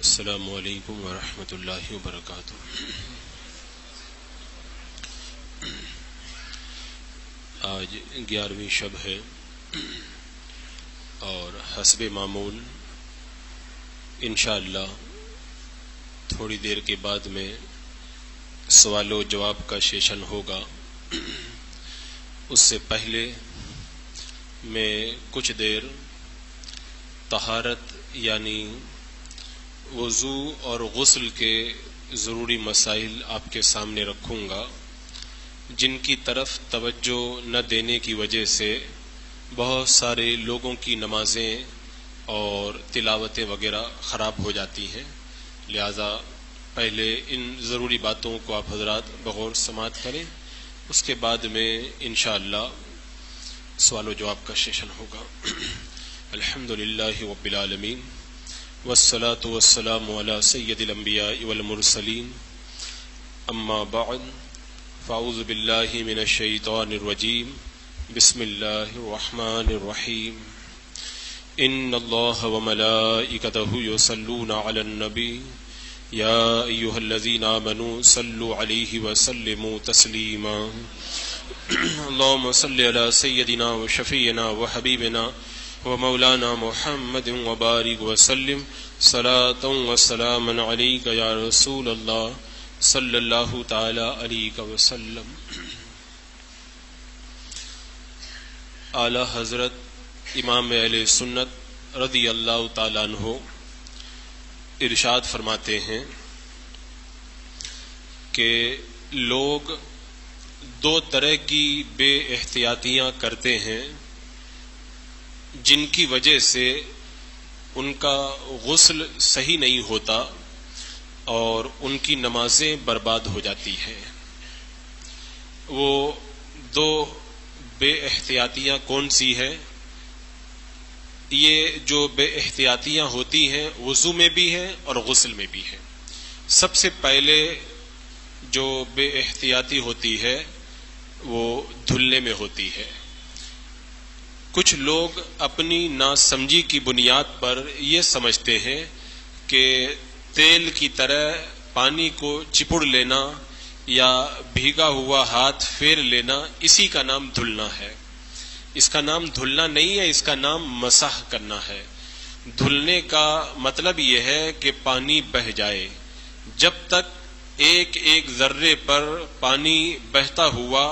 السلام علیکم ورحمۃ اللہ وبرکاتہ۔ آج 11ویں شب ہے اور حسب معمول انشاءاللہ تھوڑی دیر کے بعد میں سوال و جواب کا سیشن ہوگا۔ اس سے پہلے میں کچھ دیر طہارت یعنی وضو اور غسل کے ضروری مسائل آپ کے سامنے رکھوں گا، جن کی طرف توجہ نہ دینے کی وجہ سے بہت سارے لوگوں کی نمازیں اور تلاوتیں وغیرہ خراب ہو جاتی ہیں۔ لہذا پہلے ان ضروری باتوں کو آپ حضرات بغور سماعت کریں، اس کے بعد میں انشاءاللہ سوال و جواب کا سیشن ہوگا۔ الحمدللہ رب العالمین والصلاة والسلام علی سید الانبیاء والمرسلین، اما بعد فاعوذ باللہ من الشیطان الرجیم، بسم اللہ الرحمن الرحیم۔ ان اللہ وملائکتہ یصلون علی النبی یا ایھا الذین آمنوا صلوا علیہ وسلموا تسلیما۔ اللہم صل علی سیدنا وشفیعنا وحبیبنا ومولانا محمد وبارک وسلم صلاۃ وسلاما علیک یا رسول اللہ صلی اللہ تعالی علیہ وسلم۔ اعلی حضرت امام اہل سنت رضی اللہ تعالیٰ عنہ ارشاد فرماتے ہیں کہ لوگ دو طرح کی بے احتیاطیاں کرتے ہیں جن کی وجہ سے ان کا غسل صحیح نہیں ہوتا اور ان کی نمازیں برباد ہو جاتی ہیں۔ وہ دو بے احتیاطیاں کون سی ہیں؟ یہ جو بے احتیاطیاں ہوتی ہیں وضو میں بھی ہیں اور غسل میں بھی ہیں۔ سب سے پہلے جو بے احتیاطی ہوتی ہے وہ دھلنے میں ہوتی ہے۔ کچھ لوگ اپنی ناسمجھی کی بنیاد پر یہ سمجھتے ہیں کہ تیل کی طرح پانی کو چپڑ لینا یا بھیگا ہوا ہاتھ پھیر لینا اسی کا نام دھلنا ہے۔ اس کا نام دھلنا نہیں ہے، اس کا نام مسح کرنا ہے۔ دھلنے کا مطلب یہ ہے کہ پانی بہہ جائے، جب تک ایک ایک ذرے پر پانی بہتا ہوا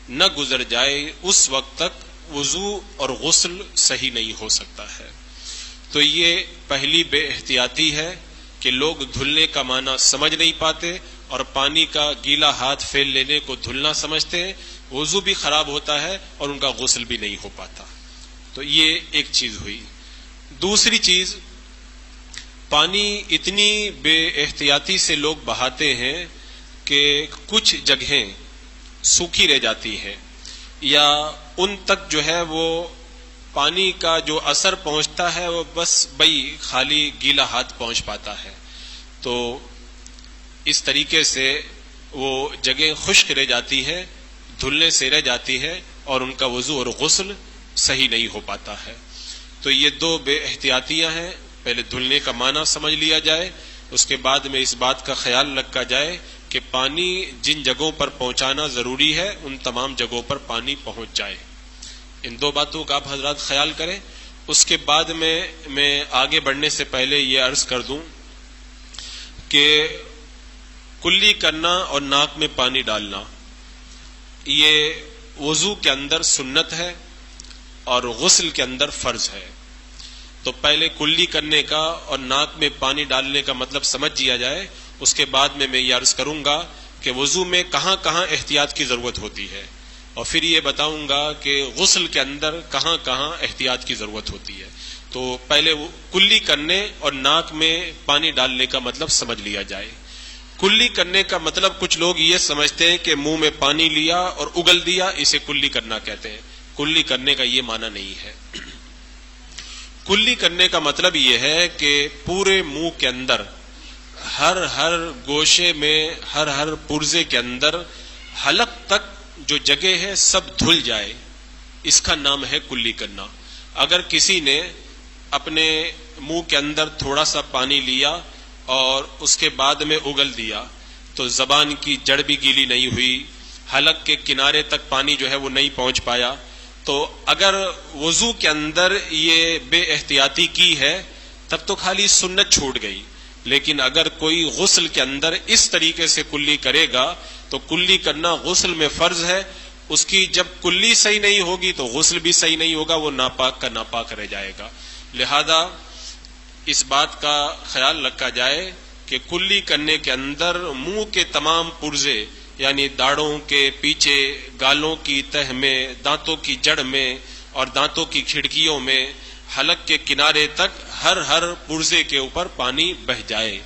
نہ گزر جائے اس وقت تک وضو اور غسل صحیح نہیں ہو سکتا ہے۔ تو یہ پہلی بے احتیاطی ہے کہ لوگ دھلنے کا معنی سمجھ نہیں پاتے اور پانی کا گیلا ہاتھ پھیر لینے کو دھلنا سمجھتے ہیں، وضو بھی خراب ہوتا ہے اور ان کا غسل بھی نہیں ہو پاتا۔ تو یہ ایک چیز ہوئی۔ دوسری چیز، پانی اتنی بے احتیاطی سے لوگ بہاتے ہیں کہ کچھ جگہیں سوکھی رہ جاتی ہیں یا ان تک جو ہے وہ پانی کا جو اثر پہنچتا ہے وہ بس خالی گیلا ہاتھ پہنچ پاتا ہے۔ تو اس طریقے سے وہ جگہ خشک رہ جاتی ہے، دھلنے سے رہ جاتی ہے اور ان کا وضو اور غسل صحیح نہیں ہو پاتا ہے۔ تو یہ دو بے احتیاطیاں ہیں۔ پہلے دھلنے کا معنی سمجھ لیا جائے، اس کے بعد میں اس بات کا خیال رکھا جائے کہ پانی جن جگہوں پر پہنچانا ضروری ہے ان تمام جگہوں پر پانی پہنچ جائے۔ ان دو باتوں کا آپ حضرات خیال کریں۔ اس کے بعد میں آگے بڑھنے سے پہلے یہ عرض کر دوں کہ کلی کرنا اور ناک میں پانی ڈالنا یہ وضو کے اندر سنت ہے اور غسل کے اندر فرض ہے۔ تو پہلے کلی کرنے کا اور ناک میں پانی ڈالنے کا مطلب سمجھ لیا جائے، اس کے بعد میں یہ عرض کروں گا کہ وضو میں کہاں کہاں احتیاط کی ضرورت ہوتی ہے اور پھر یہ بتاؤں گا کہ غسل کے اندر کہاں کہاں احتیاط کی ضرورت ہوتی ہے۔ تو پہلے کلی کرنے اور ناک میں پانی ڈالنے کا مطلب سمجھ لیا جائے۔ کلی کرنے کا مطلب کچھ لوگ یہ سمجھتے ہیں کہ منہ میں پانی لیا اور اگل دیا، اسے کلی کرنا کہتے ہیں۔ کلی کرنے کا یہ معنی نہیں ہے۔ کلی کرنے کا مطلب یہ ہے کہ پورے منہ کے اندر ہر گوشے میں ہر پرزے کے اندر حلق تک جو جگہ ہے سب دھل جائے، اس کا نام ہے کلی کرنا۔ اگر کسی نے اپنے منہ کے اندر تھوڑا سا پانی لیا اور اس کے بعد میں اگل دیا تو زبان کی جڑ بھی گیلی نہیں ہوئی، حلق کے کنارے تک پانی جو ہے وہ نہیں پہنچ پایا، تو اگر وضو کے اندر یہ بے احتیاطی کی ہے تب تو خالی سنت چھوٹ گئی، لیکن اگر کوئی غسل کے اندر اس طریقے سے کلی کرے گا تو کلی کرنا غسل میں فرض ہے، اس کی جب کلی صحیح نہیں ہوگی تو غسل بھی صحیح نہیں ہوگا، وہ ناپاک کا ناپاک رہ جائے گا۔ لہذا اس بات کا خیال رکھا جائے کہ کلی کرنے کے اندر منہ کے تمام پرزے یعنی داڑھوں کے پیچھے، گالوں کی تہ میں، دانتوں کی جڑ میں اور دانتوں کی کھڑکیوں میں، حلق کے کنارے تک ہر پرزے کے اوپر پانی بہ جائے،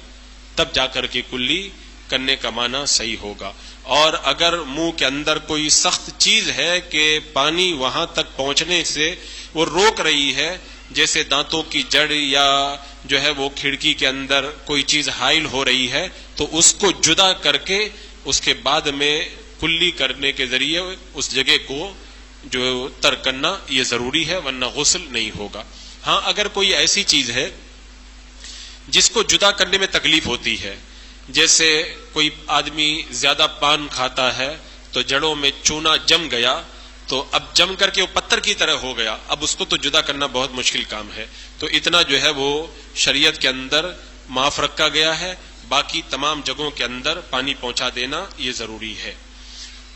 تب جا کر کے کلی کرنے کا معنی صحیح ہوگا۔ اور اگر منہ کے اندر کوئی سخت چیز ہے کہ پانی وہاں تک پہنچنے سے وہ روک رہی ہے، جیسے دانتوں کی جڑ یا جو ہے وہ کھڑکی کے اندر کوئی چیز حائل ہو رہی ہے، تو اس کو جدا کر کے اس کے بعد میں کلی کرنے کے ذریعے اس جگہ کو جو ترک کرنا یہ ضروری ہے، ورنہ غسل نہیں ہوگا۔ ہاں اگر کوئی ایسی چیز ہے جس کو جدا کرنے میں تکلیف ہوتی ہے، جیسے کوئی آدمی زیادہ پان کھاتا ہے تو جڑوں میں چونا جم گیا، تو اب جم کر کے وہ پتھر کی طرح ہو گیا، اب اس کو تو جدا کرنا بہت مشکل کام ہے، تو اتنا جو ہے وہ شریعت کے اندر معاف رکھا گیا ہے، باقی تمام جگہوں کے اندر پانی پہنچا دینا یہ ضروری ہے۔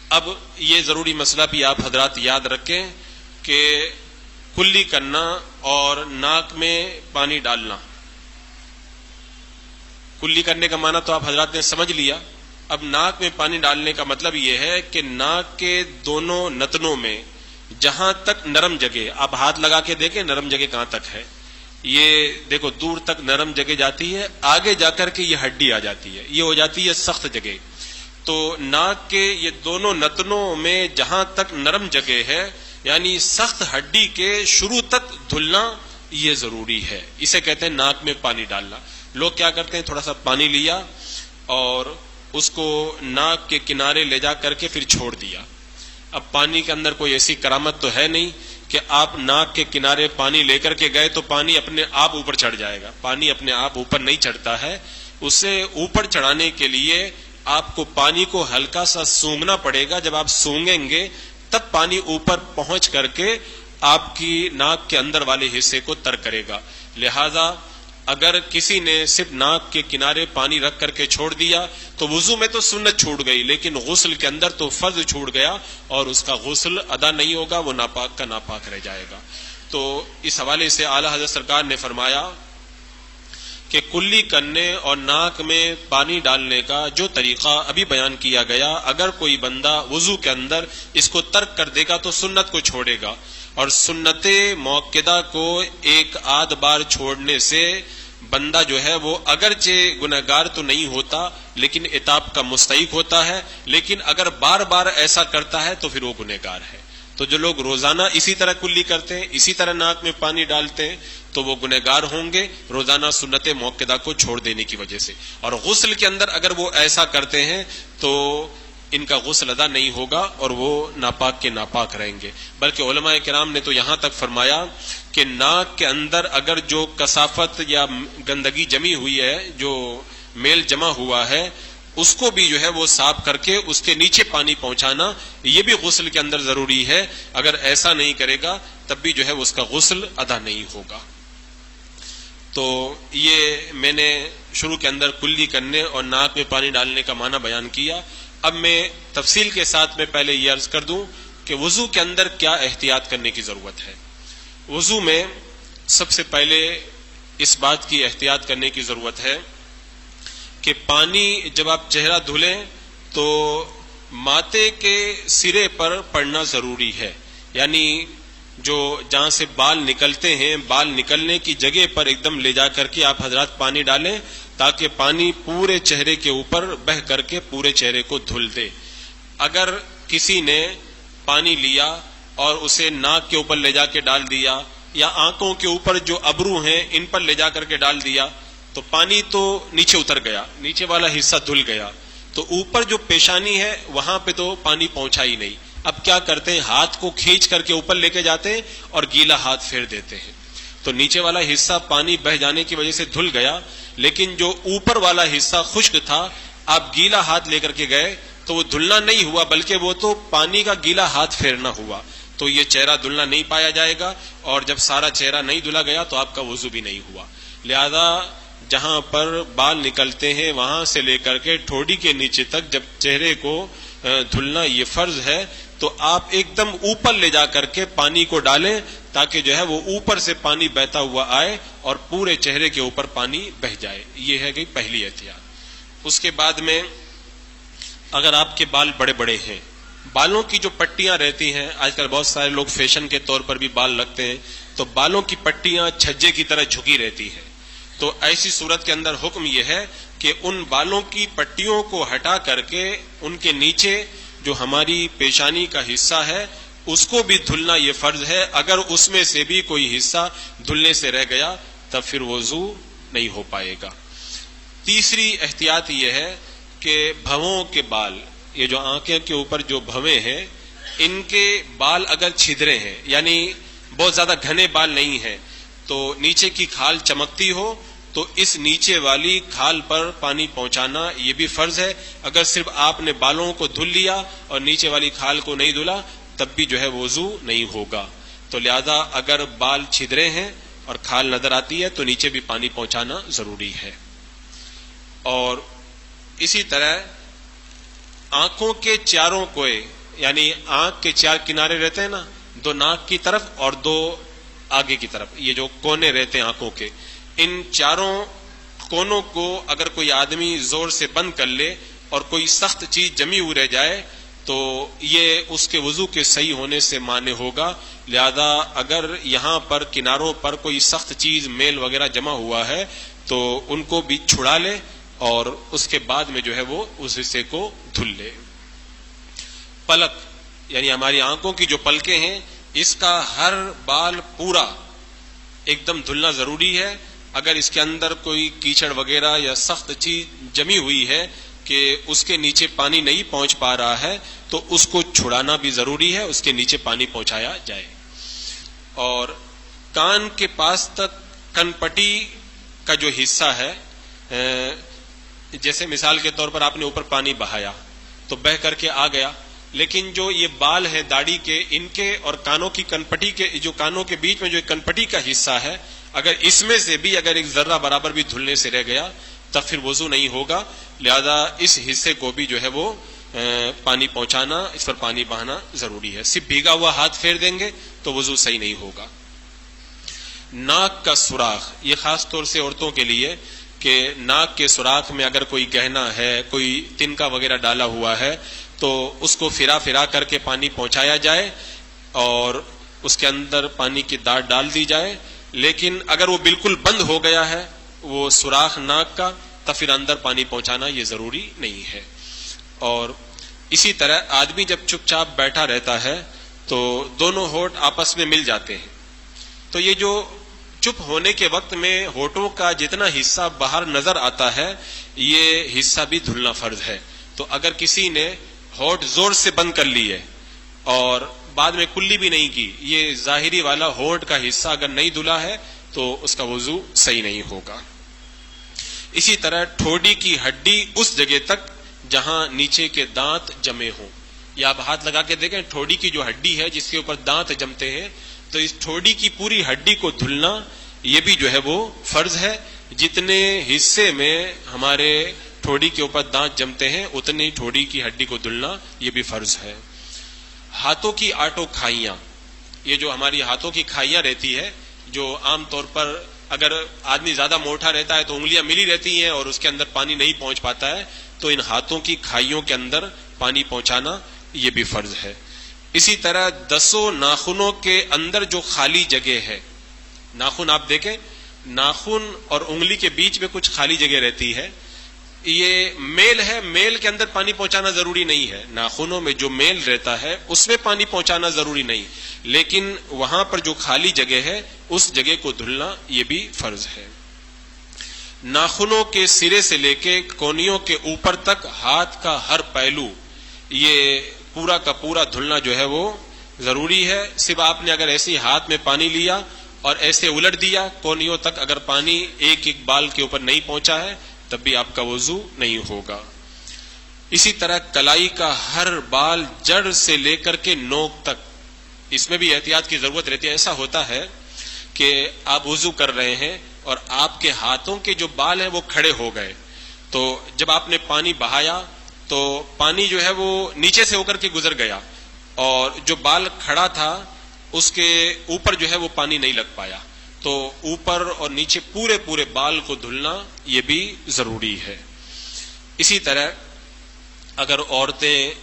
اب یہ ضروری مسئلہ بھی آپ حضرات یاد رکھیں کہ کلی کرنا اور ناک میں پانی ڈالنا، کلی کرنے کا معنی تو آپ حضرات نے سمجھ لیا، اب ناک میں پانی ڈالنے کا مطلب یہ ہے کہ ناک کے دونوں نتنوں میں جہاں تک نرم جگہ، آپ ہاتھ لگا کے دیکھیں نرم جگہ کہاں تک ہے، یہ دیکھو دور تک نرم جگہ جاتی ہے، آگے جا کر کے یہ ہڈی آ جاتی ہے، یہ ہو جاتی ہے سخت جگہ، تو ناک کے یہ دونوں نتنوں میں جہاں تک نرم جگہ ہے یعنی سخت ہڈی کے شروع تک دھلنا یہ ضروری ہے، اسے کہتے ہیں ناک میں پانی ڈالنا۔ لوگ کیا کرتے ہیں، تھوڑا سا پانی لیا اور اس کو ناک کے کنارے لے جا کر کے پھر چھوڑ دیا۔ اب پانی کے اندر کوئی ایسی کرامت تو ہے نہیں کہ آپ ناک کے کنارے پانی لے کر کے گئے تو پانی اپنے آپ اوپر چڑھ جائے گا، پانی اپنے آپ اوپر نہیں چڑھتا ہے، اسے اوپر چڑھانے کے لیے آپ کو پانی کو ہلکا سا سونگھنا پڑے گا، جب آپ سونگیں گے تب پانی اوپر پہنچ کر کے آپ کی ناک کے اندر والے حصے کو تر کرے گا۔ لہذا اگر کسی نے صرف ناک کے کنارے پانی رکھ کر کے چھوڑ دیا تو وضو میں تو سنت چھوٹ گئی، لیکن غسل کے اندر تو فرض چھوٹ گیا اور اس کا غسل ادا نہیں ہوگا، وہ ناپاک کا ناپاک رہ جائے گا۔ تو اس حوالے سے اعلیٰ حضرت سرکار نے فرمایا کہ کلی کرنے اور ناک میں پانی ڈالنے کا جو طریقہ ابھی بیان کیا گیا، اگر کوئی بندہ وضو کے اندر اس کو ترک کر دے گا تو سنت کو چھوڑے گا، اور سنت موقدہ کو ایک آدھ بار چھوڑنے سے بندہ جو ہے وہ اگرچہ گنہگار تو نہیں ہوتا لیکن عتاب کا مستحق ہوتا ہے، لیکن اگر بار بار ایسا کرتا ہے تو پھر وہ گنہگار ہے۔ تو جو لوگ روزانہ اسی طرح کلی کرتے ہیں، اسی طرح ناک میں پانی ڈالتے ہیں، تو وہ گنہگار ہوں گے روزانہ سنت موقدہ کو چھوڑ دینے کی وجہ سے۔ اور غسل کے اندر اگر وہ ایسا کرتے ہیں تو ان کا غسل ادا نہیں ہوگا اور وہ ناپاک کے ناپاک رہیں گے۔ بلکہ علماء کرام نے تو یہاں تک فرمایا کہ ناک کے اندر اگر جو کثافت یا گندگی جمی ہوئی ہے، جو میل جمع ہوا ہے، اس کو بھی جو ہے وہ صاف کر کے اس کے نیچے پانی پہنچانا یہ بھی غسل کے اندر ضروری ہے، اگر ایسا نہیں کرے گا تب بھی جو ہے اس کا غسل ادا نہیں ہوگا۔ تو یہ میں نے شروع کے اندر کلی کرنے اور ناک میں پانی ڈالنے کا معنی بیان کیا۔ اب میں تفصیل کے ساتھ میں پہلے یہ عرض کر دوں کہ وضو کے اندر کیا احتیاط کرنے کی ضرورت ہے۔ وضو میں سب سے پہلے اس بات کی احتیاط کرنے کی ضرورت ہے کہ پانی جب آپ چہرہ دھلیں تو ماتھے کے سرے پر پڑنا ضروری ہے، یعنی جو جہاں سے بال نکلتے ہیں، بال نکلنے کی جگہ پر ایک دم لے جا کر کے آپ حضرات پانی ڈالیں تاکہ پانی پورے چہرے کے اوپر بہہ کر کے پورے چہرے کو دھل دے۔ اگر کسی نے پانی لیا اور اسے ناک کے اوپر لے جا کے ڈال دیا یا آنکھوں کے اوپر جو ابرو ہیں ان پر لے جا کر کے ڈال دیا تو پانی تو نیچے اتر گیا، نیچے والا حصہ دھل گیا، تو اوپر جو پیشانی ہے وہاں پہ تو پانی پہنچا ہی نہیں۔ اب کیا کرتے ہیں، ہاتھ کو کھینچ کر کے اوپر لے کے جاتے ہیں اور گیلا ہاتھ پھیر دیتے ہیں۔ تو نیچے والا حصہ پانی بہ جانے کی وجہ سے دھل گیا، لیکن جو اوپر والا حصہ خشک تھا، آپ گیلا ہاتھ لے کر کے گئے تو وہ دھلنا نہیں ہوا، بلکہ وہ تو پانی کا گیلا ہاتھ پھیرنا ہوا، تو یہ چہرہ دھلنا نہیں پایا جائے گا، اور جب سارا چہرہ نہیں دھلا گیا تو آپ کا وضو بھی نہیں ہوا۔ لہذا جہاں پر بال نکلتے ہیں وہاں سے لے کر کے ٹھوڑی کے نیچے تک جب چہرے کو دھلنا یہ فرض ہے، تو آپ ایک دم اوپر لے جا کر کے پانی کو ڈالیں تاکہ جو ہے وہ اوپر سے پانی بہتا ہوا آئے اور پورے چہرے کے اوپر پانی بہ جائے۔ یہ ہے گئی پہلی احتیاط۔ اس کے بعد میں اگر آپ کے بال بڑے بڑے ہیں، بالوں کی جو پٹیاں رہتی ہیں، آج کل بہت سارے لوگ فیشن کے طور پر بھی بال لگتے ہیں، تو بالوں کی پٹیاں چھجے کی طرح جھکی رہتی ہیں، تو ایسی صورت کے اندر حکم یہ ہے کہ ان بالوں کی پٹیوں کو ہٹا کر کے ان کے نیچے جو ہماری پیشانی کا حصہ ہے اس کو بھی دھلنا یہ فرض ہے۔ اگر اس میں سے بھی کوئی حصہ دھلنے سے رہ گیا تب پھر وضو نہیں ہو پائے گا۔ تیسری احتیاط یہ ہے کہ بھووں کے بال، یہ جو آنکھیں کے اوپر جو بھویں ہیں، ان کے بال اگر چھدرے ہیں، یعنی بہت زیادہ گھنے بال نہیں ہیں، تو نیچے کی کھال چمکتی ہو تو اس نیچے والی کھال پر پانی پہنچانا یہ بھی فرض ہے۔ اگر صرف آپ نے بالوں کو دھل لیا اور نیچے والی کھال کو نہیں دھلا تب بھی جو ہے وضو نہیں ہوگا۔ تو لہذا اگر بال چھدرے ہیں اور کھال نظر آتی ہے تو نیچے بھی پانی پہنچانا ضروری ہے۔ اور اسی طرح آنکھوں کے چاروں کوے، یعنی آنکھ کے چار کنارے رہتے ہیں نا، دو ناک کی طرف اور دو آگے کی طرف، یہ جو کونے رہتے ہیں آنکھوں کے، ان چاروں کونوں کو اگر کوئی آدمی زور سے بند کر لے اور کوئی سخت چیز جمی ہوئی رہ جائے تو یہ اس کے وضو کے صحیح ہونے سے مانع ہوگا۔ لہذا اگر یہاں پر کناروں پر کوئی سخت چیز میل وغیرہ جمع ہوا ہے تو ان کو بھی چھڑا لے اور اس کے بعد میں جو ہے وہ اس حصے کو دھل لے۔ پلک، یعنی ہماری آنکھوں کی جو پلکیں ہیں، اس کا ہر بال پورا ایک دم دھلنا ضروری ہے۔ اگر اس کے اندر کوئی کیچڑ وغیرہ یا سخت چیز جمی ہوئی ہے کہ اس کے نیچے پانی نہیں پہنچ پا رہا ہے تو اس کو چھڑانا بھی ضروری ہے، اس کے نیچے پانی پہنچایا جائے۔ اور کان کے پاس تک کن پٹی کا جو حصہ ہے، جیسے مثال کے طور پر آپ نے اوپر پانی بہایا تو بہ کر کے آ گیا، لیکن جو یہ بال ہیں داڑھی کے، ان کے اور کانوں کی کنپٹی کے، جو کانوں کے بیچ میں جو کنپٹی کا حصہ ہے، اگر اس میں سے بھی اگر ایک ذرہ برابر بھی دھلنے سے رہ گیا تب پھر وضو نہیں ہوگا۔ لہذا اس حصے کو بھی جو ہے وہ پانی پہنچانا، اس پر پانی بہانا ضروری ہے۔ صرف بھیگا ہوا ہاتھ پھیر دیں گے تو وضو صحیح نہیں ہوگا۔ ناک کا سوراخ، یہ خاص طور سے عورتوں کے لیے، کہ ناک کے سوراخ میں اگر کوئی گہنا ہے، کوئی تنکا وغیرہ ڈالا ہوا ہے تو اس کو پھرا کر کے پانی پہنچایا جائے اور اس کے اندر پانی کی داڑھ ڈال دی جائے۔ لیکن اگر وہ بالکل بند ہو گیا ہے وہ سوراخ ناک کا، تو پھر اندر پانی پہنچانا یہ ضروری نہیں ہے۔ اور اسی طرح آدمی جب چپ چاپ بیٹھا رہتا ہے تو دونوں ہونٹ آپس میں مل جاتے ہیں، تو یہ جو چپ ہونے کے وقت میں ہونٹوں کا جتنا حصہ باہر نظر آتا ہے یہ حصہ بھی دھلنا فرض ہے۔ تو اگر کسی نے ہونٹ زور سے بند کر لیے اور بعد میں کلی بھی نہیں کی، یہ ظاہری والا ہونٹ کا حصہ اگر نہیں دھلا ہے تو اس کا وضو صحیح نہیں ہوگا۔ اسی طرح ٹھوڑی کی ہڈی اس جگہ تک جہاں نیچے کے دانت جمے ہوں، یا آپ ہاتھ لگا کے دیکھیں ٹھوڑی کی جو ہڈی ہے جس کے اوپر دانت جمتے ہیں، تو اس ٹھوڑی کی پوری ہڈی کو دھلنا یہ بھی جو ہے وہ فرض ہے۔ جتنے حصے میں ہمارے ٹھوڑی کے اوپر دانت جمتے ہیں اتنے ہی ٹھوڑی کی ہڈی کو دھلنا یہ بھی فرض ہے۔ ہاتھوں کی آٹو کھائیاں، یہ جو ہماری ہاتھوں کی کھائیاں رہتی ہے، جو عام طور پر اگر آدمی زیادہ موٹا رہتا ہے تو انگلیاں ملی رہتی ہیں اور اس کے اندر پانی نہیں پہنچ پاتا ہے، تو ان ہاتھوں کی کھائیوں کے اندر پانی پہنچانا یہ بھی فرض ہے۔ اسی طرح 10 ناخنوں کے اندر جو خالی جگہ ہے، ناخن آپ دیکھیں، ناخن اور انگلی کے بیچ میں کچھ خالی جگہ رہتی ہے، یہ میل ہے، میل کے اندر پانی پہنچانا ضروری نہیں ہے۔ ناخنوں میں جو میل رہتا ہے اس میں پانی پہنچانا ضروری نہیں، لیکن وہاں پر جو خالی جگہ ہے اس جگہ کو دھلنا یہ بھی فرض ہے۔ ناخنوں کے سرے سے لے کے کونیوں کے اوپر تک ہاتھ کا ہر پہلو یہ پورا کا پورا دھلنا جو ہے وہ ضروری ہے۔ صرف آپ نے اگر ایسی ہاتھ میں پانی لیا اور ایسے الٹ دیا کونیوں تک، اگر پانی ایک ایک بال کے اوپر نہیں پہنچا ہے تب بھی آپ کا وضو نہیں ہوگا۔ اسی طرح کلائی کا ہر بال جڑ سے لے کر کے نوک تک، اس میں بھی احتیاط کی ضرورت رہتی ہے۔ ایسا ہوتا ہے کہ آپ وضو کر رہے ہیں اور آپ کے ہاتھوں کے جو بال ہیں وہ کھڑے ہو گئے، تو جب آپ نے پانی بہایا تو پانی جو ہے وہ نیچے سے ہو کر کے گزر گیا، اور جو بال کھڑا تھا اس کے اوپر جو ہے وہ پانی نہیں لگ پایا، تو اوپر اور نیچے پورے بال کو دھلنا یہ بھی ضروری ہے۔ اسی طرح اگر عورتیں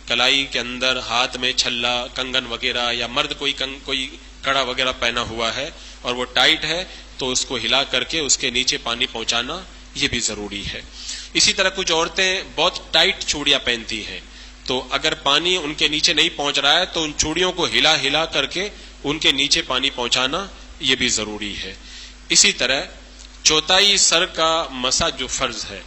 کلائی کے اندر ہاتھ میں چھلا، کنگن وغیرہ، یا مرد کوئی کڑا وغیرہ پہنا ہوا ہے اور وہ ٹائٹ ہے تو اس کو ہلا کر کے اس کے نیچے پانی پہنچانا یہ بھی ضروری ہے۔ اسی طرح کچھ عورتیں بہت ٹائٹ چوڑیاں پہنتی ہیں، تو اگر پانی ان کے نیچے نہیں پہنچ رہا ہے تو ان چوڑیوں کو ہلا کر کے ان کے نیچے پانی پہنچانا یہ بھی ضروری ہے۔ اسی طرح چوتھائی سر کا مسح جو فرض ہے،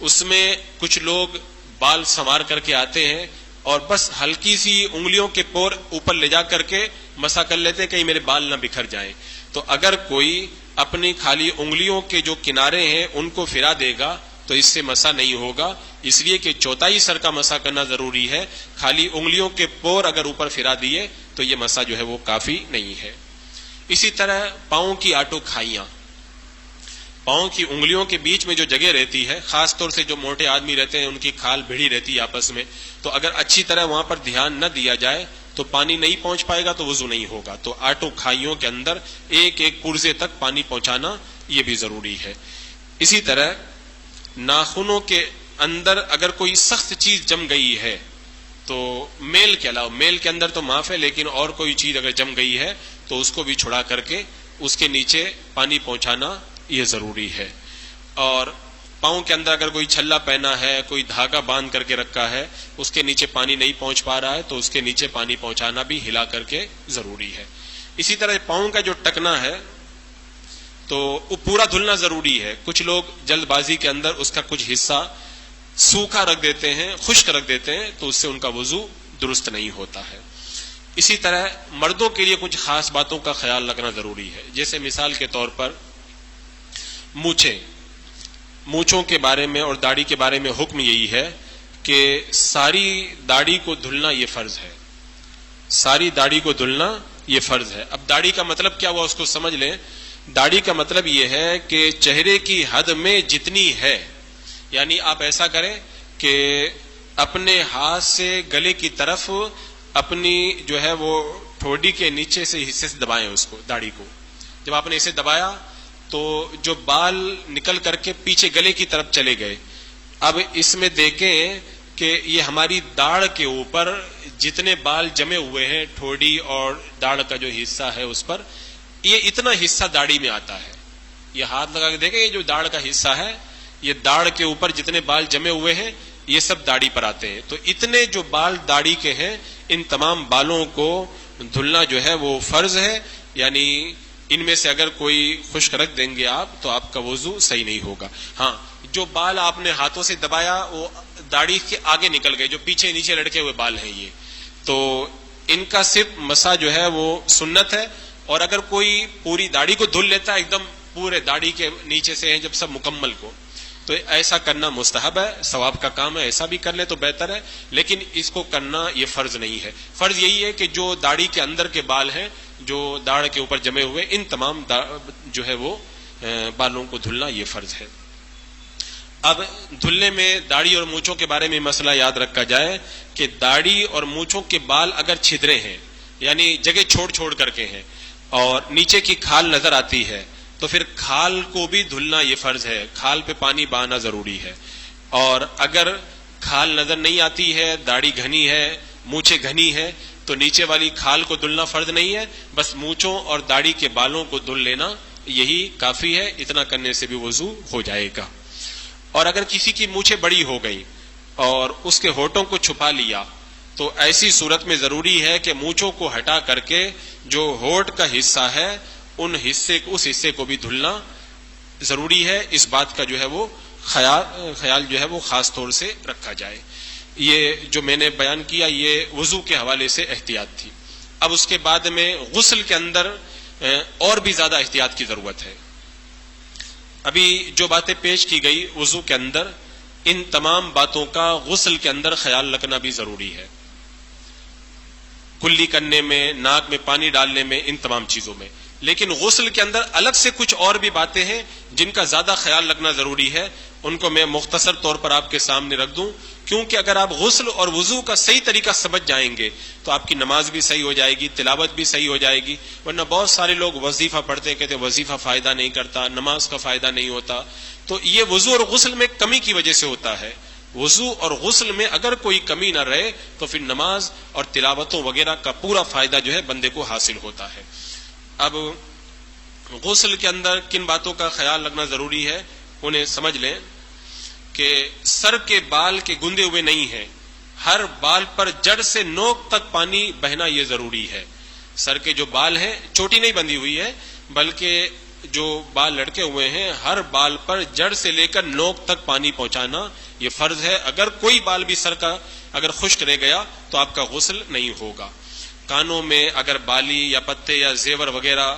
اس میں کچھ لوگ بال سنوار کر کے آتے ہیں اور بس ہلکی سی انگلیوں کے پور اوپر لے جا کر کے مسح کر لیتے ہیں، کہیں میرے بال نہ بکھر جائیں۔ تو اگر کوئی اپنی خالی انگلیوں کے جو کنارے ہیں ان کو پھرا دے گا تو اس سے مسح نہیں ہوگا، اس لیے کہ چوتھائی سر کا مسح کرنا ضروری ہے۔ خالی انگلیوں کے پور اگر اوپر پھرا دیے تو یہ مسح جو ہے وہ کافی نہیں ہے۔ اسی طرح پاؤں کی آٹو کھائیاں، پاؤں کی انگلیوں کے بیچ میں جو جگہ رہتی ہے، خاص طور سے جو موٹے آدمی رہتے ہیں ان کی کھال بھیڑی رہتی ہے آپس میں، تو اگر اچھی طرح وہاں پر دھیان نہ دیا جائے تو پانی نہیں پہنچ پائے گا تو وضو نہیں ہوگا۔ تو آٹو کھائیوں کے اندر ایک ایک پرزے تک پانی پہنچانا یہ بھی ضروری ہے۔ اسی طرح ناخنوں کے اندر اگر کوئی سخت چیز جم گئی ہے تو میل کے علاوہ، میل کے اندر تو معاف ہے، لیکن اور کوئی چیز اگر جم گئی ہے تو اس کو بھی چھڑا کر کے اس کے نیچے پانی پہنچانا یہ ضروری ہے۔ اور پاؤں کے اندر اگر کوئی چھلا پہنا ہے، کوئی دھاگا باندھ کر کے رکھا ہے، اس کے نیچے پانی نہیں پہنچ پا رہا ہے تو اس کے نیچے پانی پہنچانا بھی ہلا کر کے ضروری ہے۔ اسی طرح پاؤں کا جو ٹکنا ہے تو وہ پورا دھلنا ضروری ہے۔ کچھ لوگ جلد بازی کے اندر اس کا کچھ حصہ سوکھا رکھ دیتے ہیں، خشک رکھ دیتے ہیں، تو اس سے ان کا وضو درست نہیں ہوتا ہے۔ اسی طرح مردوں کے لیے کچھ خاص باتوں کا خیال رکھنا ضروری ہے، جیسے مثال کے طور پر مونچھوں کے بارے میں اور داڑھی کے بارے میں حکم یہی ہے کہ ساری داڑھی کو دھلنا یہ فرض ہے، ساری داڑھی کو دھلنا یہ فرض ہے۔ اب داڑھی کا مطلب کیا ہوا اس کو سمجھ لیں۔ داڑھی کا مطلب یہ ہے کہ چہرے کی حد میں جتنی ہے، یعنی آپ ایسا کریں کہ اپنے ہاتھ سے گلے کی طرف اپنی جو ہے وہ ٹھوڈی کے نیچے سے حصے سے دبائیں اس کو، داڑھی کو۔ جب آپ نے اسے دبایا تو جو بال نکل کر کے پیچھے گلے کی طرف چلے گئے، اب اس میں دیکھیں کہ یہ ہماری داڑھ کے اوپر جتنے بال جمے ہوئے ہیں، ٹھوڈی اور داڑھ کا جو حصہ ہے اس پر، یہ اتنا حصہ داڑھی میں آتا ہے۔ یہ ہاتھ لگا کے دیکھیں، یہ جو داڑھ کا حصہ ہے، یہ داڑھ کے اوپر جتنے بال جمے ہوئے ہیں یہ سب داڑھی پر آتے ہیں۔ تو اتنے جو بال داڑھی کے ہیں ان تمام بالوں کو دھلنا جو ہے وہ فرض ہے، یعنی ان میں سے اگر کوئی خشک رکھ دیں گے آپ تو آپ کا وضو صحیح نہیں ہوگا۔ ہاں، جو بال آپ نے ہاتھوں سے دبایا وہ داڑھی کے آگے نکل گئے، جو پیچھے نیچے لڑکے ہوئے بال ہیں، یہ تو ان کا صرف مسح جو ہے وہ سنت ہے۔ اور اگر کوئی پوری داڑھی کو دھل لیتا ہے، ایک دم پورے داڑھی کے نیچے سے ہیں جب سب مکمل کو، تو ایسا کرنا مستحب ہے، ثواب کا کام ہے، ایسا بھی کر لے تو بہتر ہے، لیکن اس کو کرنا یہ فرض نہیں ہے۔ فرض یہی ہے کہ جو داڑھی کے اندر کے بال ہیں، جو داڑھ کے اوپر جمے ہوئے، ان تمام جو ہے وہ بالوں کو دھلنا یہ فرض ہے۔ اب دھلنے میں داڑھی اور مونچھوں کے بارے میں مسئلہ یاد رکھا جائے کہ داڑھی اور مونچھوں کے بال اگر چھدرے ہیں، یعنی جگہ چھوڑ چھوڑ کر کے ہیں اور نیچے کی کھال نظر آتی ہے، تو پھر کھال کو بھی دھلنا یہ فرض ہے، کھال پہ پانی بہانا ضروری ہے۔ اور اگر کھال نظر نہیں آتی ہے، داڑھی گھنی ہے، مونچھیں گھنی ہے، تو نیچے والی کھال کو دھلنا فرض نہیں ہے، بس مونچھوں اور داڑھی کے بالوں کو دھل لینا یہی کافی ہے، اتنا کرنے سے بھی وضو ہو جائے گا۔ اور اگر کسی کی مونچھیں بڑی ہو گئی اور اس کے ہونٹوں کو چھپا لیا تو ایسی صورت میں ضروری ہے کہ مونچھوں کو ہٹا کر کے جو ہونٹ کا حصہ ہے اس حصے کو بھی دھلنا ضروری ہے۔ اس بات کا جو ہے وہ خیال جو ہے وہ خاص طور سے رکھا جائے۔ یہ جو میں نے بیان کیا یہ وضو کے حوالے سے احتیاط تھی۔ اب اس کے بعد میں غسل کے اندر اور بھی زیادہ احتیاط کی ضرورت ہے۔ ابھی جو باتیں پیش کی گئی وضو کے اندر، ان تمام باتوں کا غسل کے اندر خیال رکھنا بھی ضروری ہے، کلی کرنے میں، ناک میں پانی ڈالنے میں، ان تمام چیزوں میں۔ لیکن غسل کے اندر الگ سے کچھ اور بھی باتیں ہیں جن کا زیادہ خیال رکھنا ضروری ہے، ان کو میں مختصر طور پر آپ کے سامنے رکھ دوں، کیونکہ اگر آپ غسل اور وضو کا صحیح طریقہ سمجھ جائیں گے تو آپ کی نماز بھی صحیح ہو جائے گی، تلاوت بھی صحیح ہو جائے گی۔ ورنہ بہت سارے لوگ وظیفہ پڑھتے کہتے وظیفہ فائدہ نہیں کرتا، نماز کا فائدہ نہیں ہوتا، تو یہ وضو اور غسل میں کمی کی وجہ سے ہوتا ہے۔ وضو اور غسل میں اگر کوئی کمی نہ رہے تو پھر نماز اور تلاوتوں وغیرہ کا پورا فائدہ جو ہے بندے کو حاصل ہوتا ہے۔ اب غسل کے اندر کن باتوں کا خیال رکھنا ضروری ہے انہیں سمجھ لیں کہ سر کے بال کے گندے ہوئے نہیں ہیں، ہر بال پر جڑ سے نوک تک پانی بہنا یہ ضروری ہے۔ سر کے جو بال ہیں، چوٹی نہیں بندھی ہوئی ہے بلکہ جو بال لڑکے ہوئے ہیں، ہر بال پر جڑ سے لے کر نوک تک پانی پہنچانا یہ فرض ہے۔ اگر کوئی بال بھی سر کا اگر خشک رہ گیا تو آپ کا غسل نہیں ہوگا۔ کانوں میں اگر بالی یا پتے یا زیور وغیرہ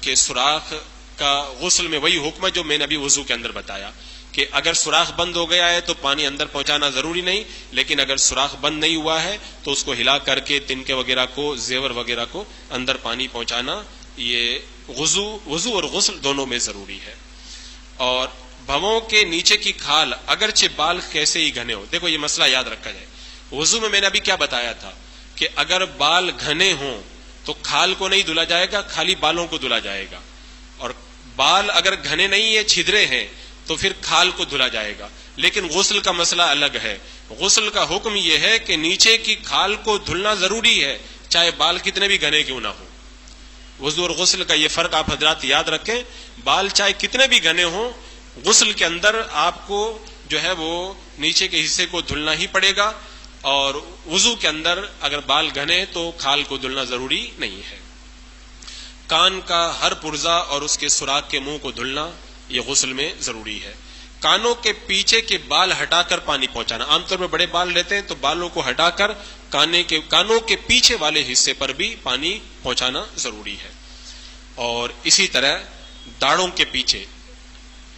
کے سوراخ کا غسل میں وہی حکم ہے جو میں نے ابھی وضو کے اندر بتایا کہ اگر سوراخ بند ہو گیا ہے تو پانی اندر پہنچانا ضروری نہیں، لیکن اگر سوراخ بند نہیں ہوا ہے تو اس کو ہلا کر کے تنکے وغیرہ کو، زیور وغیرہ کو اندر پانی پہنچانا یہ وضو اور غسل دونوں میں ضروری ہے۔ اور بھووں کے نیچے کی کھال اگرچہ بال کیسے ہی گھنے ہو، دیکھو یہ مسئلہ یاد رکھا جائے۔ وضو میں نے ابھی کیا بتایا تھا کہ اگر بال گھنے ہوں تو کھال کو نہیں دھلا جائے گا، خالی بالوں کو دھلا جائے گا، اور بال اگر گھنے نہیں ہیں، چھدرے ہیں، تو پھر کھال کو دھلا جائے گا۔ لیکن غسل کا مسئلہ الگ ہے۔ غسل کا حکم یہ ہے کہ نیچے کی کھال کو دھلنا ضروری ہے، چاہے بال کتنے بھی گھنے کیوں نہ ہو۔ وضو اور غسل کا یہ فرق آپ حضرات یاد رکھیں، بال چاہے کتنے بھی گھنے ہوں، غسل کے اندر آپ کو جو ہے وہ نیچے کے حصے کو دھلنا ہی پڑے گا، اور وضو کے اندر اگر بال گھنے تو کھال کو دھلنا ضروری نہیں ہے۔ کان کا ہر پرزہ اور اس کے سوراخ کے منہ کو دھلنا یہ غسل میں ضروری ہے۔ کانوں کے پیچھے کے بال ہٹا کر پانی پہنچانا، عام طور میں بڑے بال رہتے ہیں تو بالوں کو ہٹا کر کانوں کے پیچھے والے حصے پر بھی پانی پہنچانا ضروری ہے۔ اور اسی طرح داڑھوں کے پیچھے،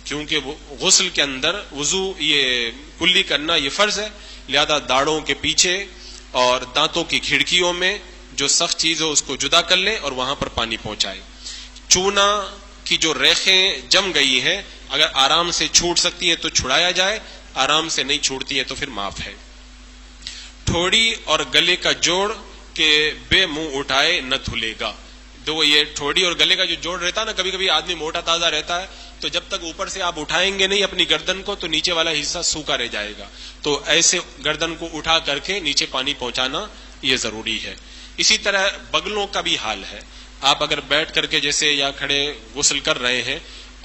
کیونکہ وہ غسل کے اندر وضو یہ کلی کرنا یہ فرض ہے، لہذا داڑھوں کے پیچھے اور دانتوں کی کھڑکیوں میں جو سخت چیز ہو اس کو جدا کر لیں اور وہاں پر پانی پہنچائے۔ چونا کی جو ریخیں جم گئی ہیں اگر آرام سے چھوٹ سکتی ہیں تو چھڑایا جائے، آرام سے نہیں چھوٹتی ہیں تو پھر معاف ہے۔ ٹھوڑی اور گلے کا جوڑ کے بے منہ اٹھائے نہ دھلے گا۔ تو یہ ٹھوڑی اور گلے کا جو جوڑ رہتا ہے نا، کبھی کبھی آدمی موٹا تازہ رہتا ہے تو جب تک اوپر سے آپ اٹھائیں گے نہیں اپنی گردن کو تو نیچے والا حصہ سوکھا رہ جائے گا، تو ایسے گردن کو اٹھا کر کے نیچے پانی پہنچانا یہ ضروری ہے۔ اسی طرح بغلوں کا بھی حال ہے، آپ اگر بیٹھ کر کے جیسے یا کھڑے غسل کر رہے ہیں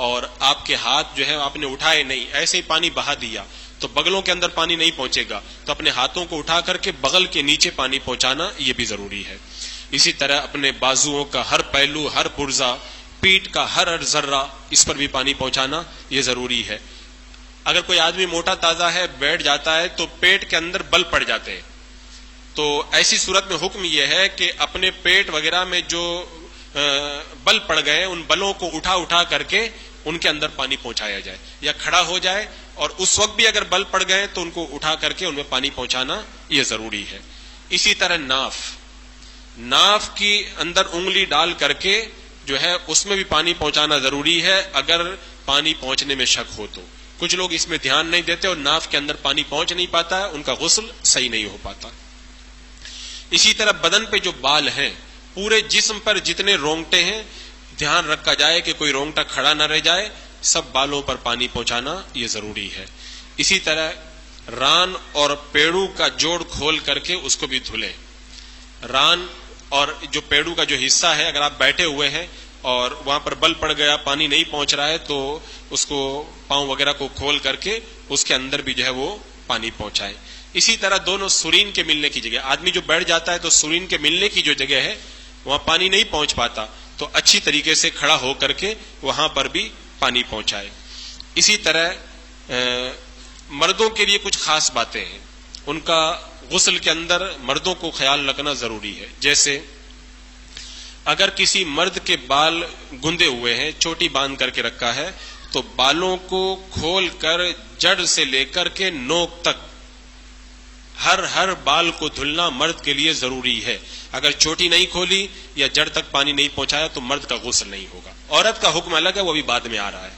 اور آپ کے ہاتھ جو ہے آپ نے اٹھائے نہیں، ایسے ہی پانی بہا دیا تو بغلوں کے اندر پانی نہیں پہنچے گا، تو اپنے ہاتھوں کو اٹھا کر کے بغل کے نیچے پانی پہنچانا یہ بھی ضروری ہے۔ اسی طرح اپنے بازوؤں کا ہر پہلو، ہر پرزہ، پیٹھ کا ہر ذرہ، اس پر بھی پانی پہنچانا یہ ضروری ہے۔ اگر کوئی آدمی موٹا تازہ ہے بیٹھ جاتا ہے تو پیٹ کے اندر بل پڑ جاتے ہیں، تو ایسی صورت میں حکم یہ ہے کہ اپنے پیٹ وغیرہ میں جو بل پڑ گئے ان بلوں کو اٹھا کر کے ان کے اندر پانی پہنچایا جائے، یا کھڑا ہو جائے اور اس وقت بھی اگر بل پڑ گئے تو ان کو اٹھا کر کے ان میں پانی پہنچانا یہ ضروری ہے۔ اسی طرح ناف کی اندر انگلی ڈال کر کے جو ہے اس میں بھی پانی پہنچانا ضروری ہے اگر پانی پہنچنے میں شک ہو تو۔ کچھ لوگ اس میں دھیان نہیں دیتے اور ناف کے اندر پانی پہنچ نہیں پاتا ہے، ان کا غسل صحیح نہیں ہو پاتا۔ اسی طرح بدن پہ جو بال ہیں، پورے جسم پر جتنے رونگٹے ہیں دھیان رکھا جائے کہ کوئی رونگٹا کھڑا نہ رہ جائے، سب بالوں پر پانی پہنچانا یہ ضروری ہے۔ اسی طرح ران اور پیڑو کا جوڑ کھول کر کے اس کو بھی دھلیں۔ ران اور جو پیڑو کا جو حصہ ہے اگر آپ بیٹھے ہوئے ہیں اور وہاں پر بل پڑ گیا، پانی نہیں پہنچ رہا ہے، تو اس کو پاؤں وغیرہ کو کھول کر کے اس کے اندر بھی جو ہے وہ پانی پہنچائیں۔ اسی طرح دونوں سرین کے ملنے کی جگہ، آدمی جو بیٹھ جاتا ہے تو سرین کے ملنے کی جو جگہ ہے وہاں پانی نہیں پہنچ پاتا، تو اچھی طریقے سے کھڑا ہو کر کے وہاں پر بھی پانی پہنچائے۔ اسی طرح مردوں کے لیے کچھ خاص باتیں ہیں، ان کا غسل کے اندر مردوں کو خیال رکھنا ضروری ہے، جیسے اگر کسی مرد کے بال گندے ہوئے ہیں، چوٹی باندھ کر کے رکھا ہے، تو بالوں کو کھول کر جڑ سے لے کر کے نوک تک ہر بال کو دھلنا مرد کے لیے ضروری ہے. اگر چوٹی نہیں کھولی یا جڑ تک پانی نہیں پہنچایا تو مرد کا غسل نہیں ہوگا. عورت کا حکم الگ ہے، وہ بھی بعد میں آ رہا ہے.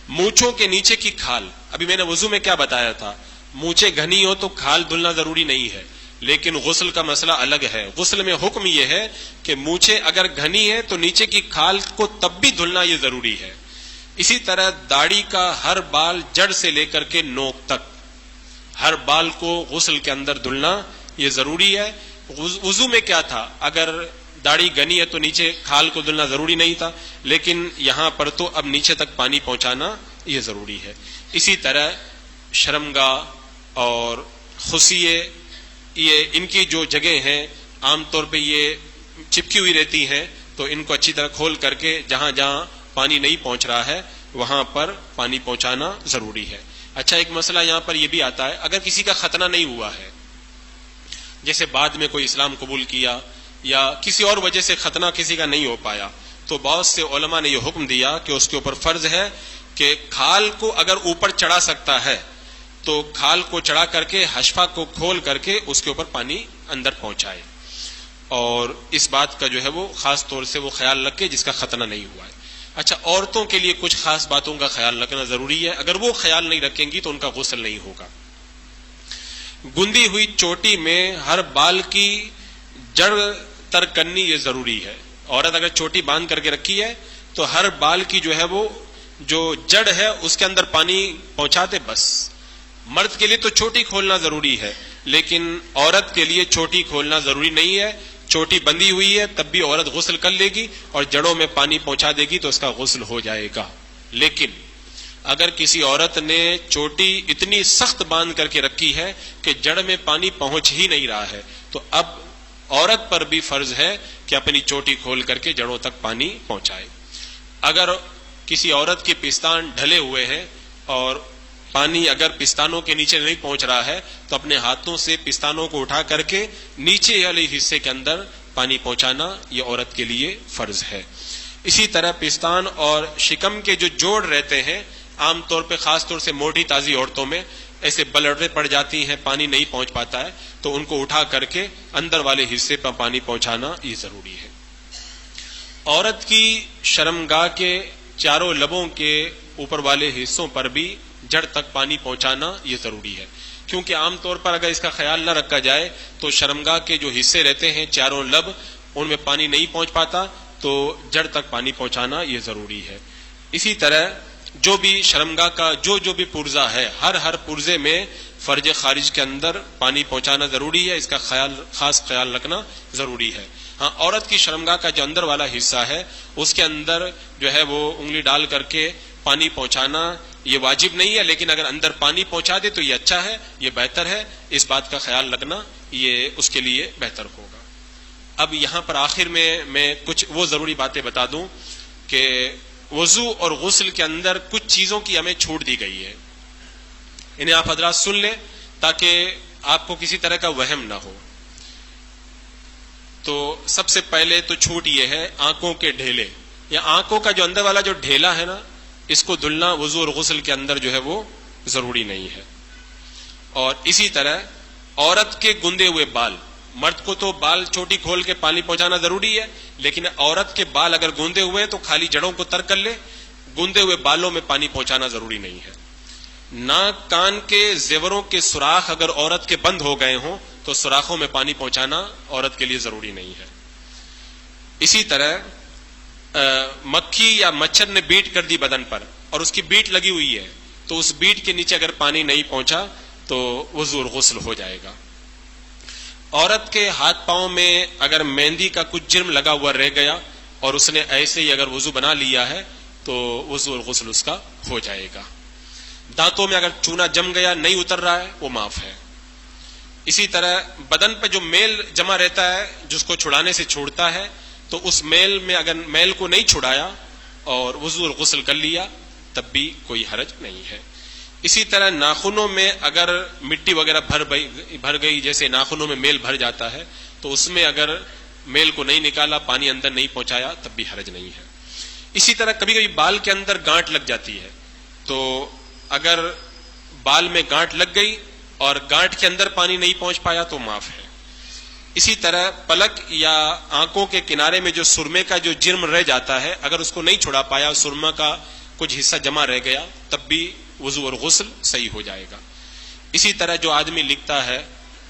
مونچھوں کے نیچے کی کھال، ابھی میں نے وضو میں کیا بتایا تھا، مونچھیں گھنی ہو تو کھال دھلنا ضروری نہیں ہے، لیکن غسل کا مسئلہ الگ ہے. غسل میں حکم یہ ہے کہ مونچھیں اگر گھنی ہے تو نیچے کی کھال کو تب بھی دھلنا یہ ضروری ہے. اسی طرح داڑھی کا ہر بال جڑ سے لے کر کے نوک تک ہر بال کو غسل کے اندر دھلنا یہ ضروری ہے. وضو میں کیا تھا، اگر داڑھی گھنی ہے تو نیچے کھال کو دھلنا ضروری نہیں تھا، لیکن یہاں پر تو اب نیچے تک پانی پہنچانا یہ ضروری ہے. اسی طرح شرمگاہ اور خصیے، یہ ان کی جو جگہیں ہیں عام طور پہ یہ چپکی ہوئی رہتی ہیں، تو ان کو اچھی طرح کھول کر کے جہاں جہاں پانی نہیں پہنچ رہا ہے وہاں پر پانی پہنچانا ضروری ہے. اچھا، ایک مسئلہ یہاں پر یہ بھی آتا ہے، اگر کسی کا ختنہ نہیں ہوا ہے، جیسے بعد میں کوئی اسلام قبول کیا یا کسی اور وجہ سے ختنہ کسی کا نہیں ہو پایا، تو بہت سے علماء نے یہ حکم دیا کہ اس کے اوپر فرض ہے کہ کھال کو اگر اوپر چڑھا سکتا ہے تو کھال کو چڑھا کر کے حشفہ کو کھول کر کے اس کے اوپر پانی اندر پہنچائے، اور اس بات کا جو ہے وہ خاص طور سے وہ خیال رکھے جس کا ختنہ نہیں ہوا ہے. اچھا، عورتوں کے لیے کچھ خاص باتوں کا خیال رکھنا ضروری ہے، اگر وہ خیال نہیں رکھیں گی تو ان کا غسل نہیں ہوگا. گندی ہوئی چوٹی میں ہر بال کی جڑ تر کرنی یہ ضروری ہے. عورت اگر چوٹی باندھ کر کے رکھی ہے تو ہر بال کی جو ہے وہ جو جڑ ہے اس کے اندر پانی پہنچا دے بس. مرد کے لیے تو چوٹی کھولنا ضروری ہے، لیکن عورت کے لیے چوٹی کھولنا ضروری نہیں ہے. چوٹی بندھی ہوئی ہے تب بھی عورت غسل کر لے گی اور جڑوں میں پانی پہنچا دے گی تو اس کا غسل ہو جائے گا. لیکن اگر کسی عورت نے چوٹی اتنی سخت باندھ کر کے رکھی ہے کہ جڑ میں پانی پہنچ ہی نہیں رہا ہے، تو اب عورت پر بھی فرض ہے کہ اپنی چوٹی کھول کر کے جڑوں تک پانی پہنچائے. اگر کسی عورت کے پستان ڈھلے ہوئے ہیں اور پانی اگر پستانوں کے نیچے نہیں پہنچ رہا ہے تو اپنے ہاتھوں سے پستانوں کو اٹھا کر کے نیچے والے حصے کے اندر پانی پہنچانا یہ عورت کے لیے فرض ہے. اسی طرح پستان اور شکم کے جو جوڑ رہتے ہیں، عام طور پہ خاص طور سے موٹی تازی عورتوں میں ایسے بلڑے پڑ جاتی ہیں، پانی نہیں پہنچ پاتا ہے، تو ان کو اٹھا کر کے اندر والے حصے پر پانی پہنچانا یہ ضروری ہے. عورت کی شرمگاہ کے چاروں لبوں کے اوپر والے حصوں پر بھی جڑ تک پانی پہنچانا یہ ضروری ہے، کیونکہ عام طور پر اگر اس کا خیال نہ رکھا جائے تو شرمگاہ کے جو حصے رہتے ہیں چاروں لب، ان میں پانی نہیں پہنچ پاتا، تو جڑ تک پانی پہنچانا یہ ضروری ہے. اسی طرح جو بھی شرمگاہ کا جو بھی پرزہ ہے، ہر پرزے میں فرج خارج کے اندر پانی پہنچانا ضروری ہے، اس کا خاص خیال رکھنا ضروری ہے. ہاں، عورت کی شرمگاہ کا جو اندر والا حصہ ہے اس کے اندر جو ہے وہ انگلی ڈال کر کے پانی پہنچانا یہ واجب نہیں ہے، لیکن اگر اندر پانی پہنچا دے تو یہ اچھا ہے، یہ بہتر ہے. اس بات کا خیال رکھنا یہ اس کے لیے بہتر ہوگا. اب یہاں پر آخر میں کچھ وہ ضروری باتیں بتا دوں کہ وضو اور غسل کے اندر کچھ چیزوں کی ہمیں چھوٹ دی گئی ہے، انہیں آپ حضرات سن لیں تاکہ آپ کو کسی طرح کا وہم نہ ہو. تو سب سے پہلے تو چھوٹ یہ ہے، آنکھوں کے ڈھیلے یا آنکھوں کا جو اندر والا جو ڈھیلا ہے نا، اس کو دھلنا وضو اور غسل کے اندر جو ہے وہ ضروری نہیں ہے. اور اسی طرح عورت کے گندے ہوئے بال، مرد کو تو بال چوٹی کھول کے پانی پہنچانا ضروری ہے، لیکن عورت کے بال اگر گندے ہوئے تو خالی جڑوں کو تر کر لے، گندے ہوئے بالوں میں پانی پہنچانا ضروری نہیں ہے. ناک کان کے زیوروں کے سوراخ اگر عورت کے بند ہو گئے ہوں تو سوراخوں میں پانی پہنچانا عورت کے لیے ضروری نہیں ہے. اسی طرح مکھی یا مچھر نے بیٹ کر دی بدن پر اور اس کی بیٹ لگی ہوئی ہے تو اس بیٹ کے نیچے اگر پانی نہیں پہنچا تو وضو اور غسل ہو جائے گا. عورت کے ہاتھ پاؤں میں اگر مہندی کا کچھ جرم لگا ہوا رہ گیا اور اس نے ایسے ہی اگر وضو بنا لیا ہے تو وضو اور غسل اس کا ہو جائے گا. دانتوں میں اگر چونا جم گیا نہیں اتر رہا ہے وہ معاف ہے. اسی طرح بدن پہ جو میل جمع رہتا ہے جس کو چھڑانے سے چھوڑتا ہے تو اس میل میں اگر میل کو نہیں چھڑایا اور وضو اور غسل کر لیا تب بھی کوئی حرج نہیں ہے. اسی طرح ناخنوں میں اگر مٹی وغیرہ بھر گئی، جیسے ناخنوں میں میل بھر جاتا ہے تو اس میں اگر میل کو نہیں نکالا، پانی اندر نہیں پہنچایا، تب بھی حرج نہیں ہے۔ اسی طرح کبھی کبھی بال کے اندر گانٹ لگ جاتی ہے، تو اگر بال میں گانٹ لگ گئی اور گانٹ کے اندر پانی نہیں پہنچ پایا تو معاف ہے۔ اسی طرح پلک یا آنکھوں کے کنارے میں جو سرمے کا جو جرم رہ جاتا ہے، اگر اس کو نہیں چھڑا پایا، سرما کا کچھ حصہ جمع رہ گیا، تب بھی وضو اور غسل صحیح ہو جائے گا۔ اسی طرح جو آدمی لکھتا ہے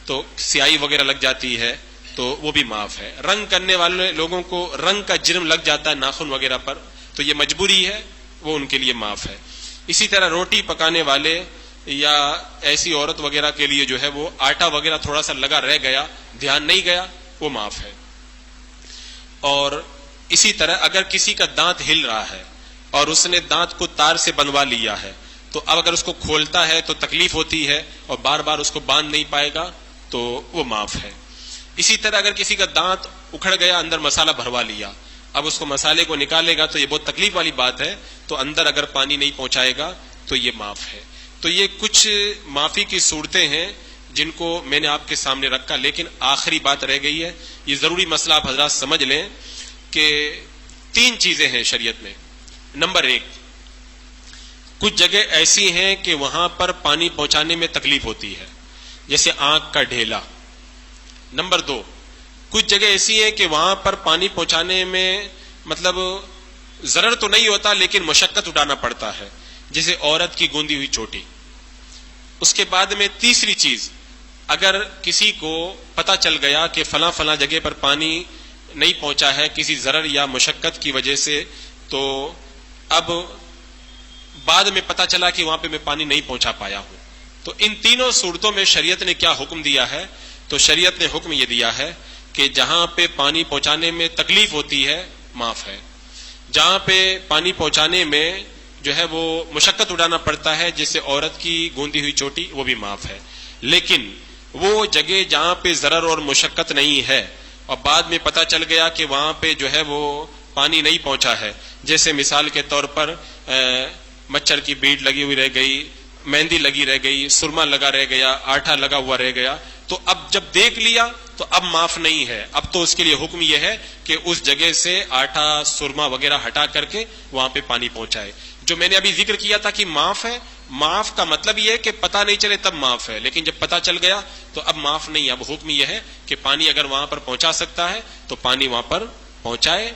تو سیاہی وغیرہ لگ جاتی ہے تو وہ بھی معاف ہے۔ رنگ کرنے والے لوگوں کو رنگ کا جرم لگ جاتا ہے ناخن وغیرہ پر، تو یہ مجبوری ہے، وہ ان کے لیے معاف ہے۔ اسی طرح روٹی پکانے والے یا ایسی عورت وغیرہ کے لیے جو ہے وہ آٹا وغیرہ تھوڑا سا لگا رہ گیا، دھیان نہیں گیا، وہ معاف ہے۔ اور اسی طرح اگر کسی کا دانت ہل رہا ہے اور اس نے دانت کو تار سے بنوا لیا ہے، تو اب اگر اس کو کھولتا ہے تو تکلیف ہوتی ہے اور بار بار اس کو باندھ نہیں پائے گا تو وہ معاف ہے۔ اسی طرح اگر کسی کا دانت اکھڑ گیا، اندر مسالہ بھروا لیا، اب اس کو مسالے کو نکالے گا تو یہ بہت تکلیف والی بات ہے، تو اندر اگر پانی نہیں پہنچائے گا تو یہ معاف ہے۔ تو یہ کچھ معافی کی صورتیں ہیں جن کو میں نے آپ کے سامنے رکھا، لیکن آخری بات رہ گئی ہے، یہ ضروری مسئلہ آپ حضرات سمجھ لیں کہ 3 چیزیں ہیں شریعت میں۔ نمبر 1، کچھ جگہ ایسی ہیں کہ وہاں پر پانی پہنچانے میں تکلیف ہوتی ہے، جیسے آنکھ کا ڈھیلا۔ نمبر 2، کچھ جگہ ایسی ہیں کہ وہاں پر پانی پہنچانے میں مطلب ضرر تو نہیں ہوتا لیکن مشقت اٹھانا پڑتا ہے، جیسے عورت کی گوندی ہوئی چوٹی۔ اس کے بعد میں تیسری چیز، اگر کسی کو پتہ چل گیا کہ فلاں فلاں جگہ پر پانی نہیں پہنچا ہے کسی ضرر یا مشقت کی وجہ سے، تو اب بعد میں پتہ چلا کہ وہاں پہ میں پانی نہیں پہنچا پایا ہوں، تو ان تینوں صورتوں میں شریعت نے کیا حکم دیا ہے؟ تو شریعت نے حکم یہ دیا ہے کہ جہاں پہ پانی پہنچانے میں تکلیف ہوتی ہے معاف ہے، جہاں پہ پانی پہنچانے میں جو ہے وہ مشقت اٹھانا پڑتا ہے جیسے عورت کی گوندی ہوئی چوٹی، وہ بھی معاف ہے۔ لیکن وہ جگہ جہاں پہ ضرر اور مشقت نہیں ہے اور بعد میں پتہ چل گیا کہ وہاں پہ جو ہے وہ پانی نہیں پہنچا ہے، جیسے مثال کے طور پر مچھر کی بیڑ لگی ہوئی رہ گئی، مہندی لگی رہ گئی، سرما لگا رہ گیا، آٹا لگا ہوا رہ گیا، تو اب جب دیکھ لیا تو اب معاف نہیں ہے، اب تو اس کے لیے حکم یہ ہے کہ اس جگہ سے آٹا سرما وغیرہ ہٹا کر کے وہاں پہ پانی پہنچائے۔ جو میں نے ابھی ذکر کیا تھا کہ معاف ہے، معاف کا مطلب یہ ہے کہ پتہ نہیں چلے تب معاف ہے، لیکن جب پتہ چل گیا تو اب معاف نہیں ہے، اب حکم یہ ہے کہ پانی اگر وہاں پر پہنچا سکتا ہے تو پانی وہاں پر پہنچائے۔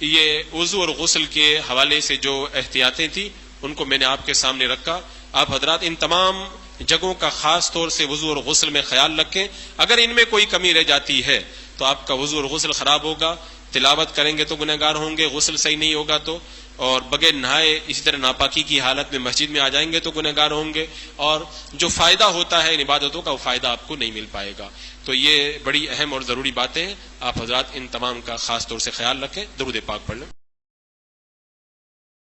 یہ وضو اور غسل کے حوالے سے جو احتیاطیں تھیں ان کو میں نے آپ کے سامنے رکھا۔ آپ حضرات ان تمام جگہوں کا خاص طور سے وضو اور غسل میں خیال رکھیں، اگر ان میں کوئی کمی رہ جاتی ہے تو آپ کا وضو اور غسل خراب ہوگا، تلاوت کریں گے تو گنہگار ہوں گے، غسل صحیح نہیں ہوگا تو، اور بغیر نہائے اسی طرح ناپاکی کی حالت میں مسجد میں آ جائیں گے تو گنہگار ہوں گے، اور جو فائدہ ہوتا ہے ان عبادتوں کا وہ فائدہ آپ کو نہیں مل پائے گا۔ تو یہ بڑی اہم اور ضروری باتیں ہیں، آپ حضرات ان تمام کا خاص طور سے خیال رکھیں۔ درود پاک پڑھ لیں۔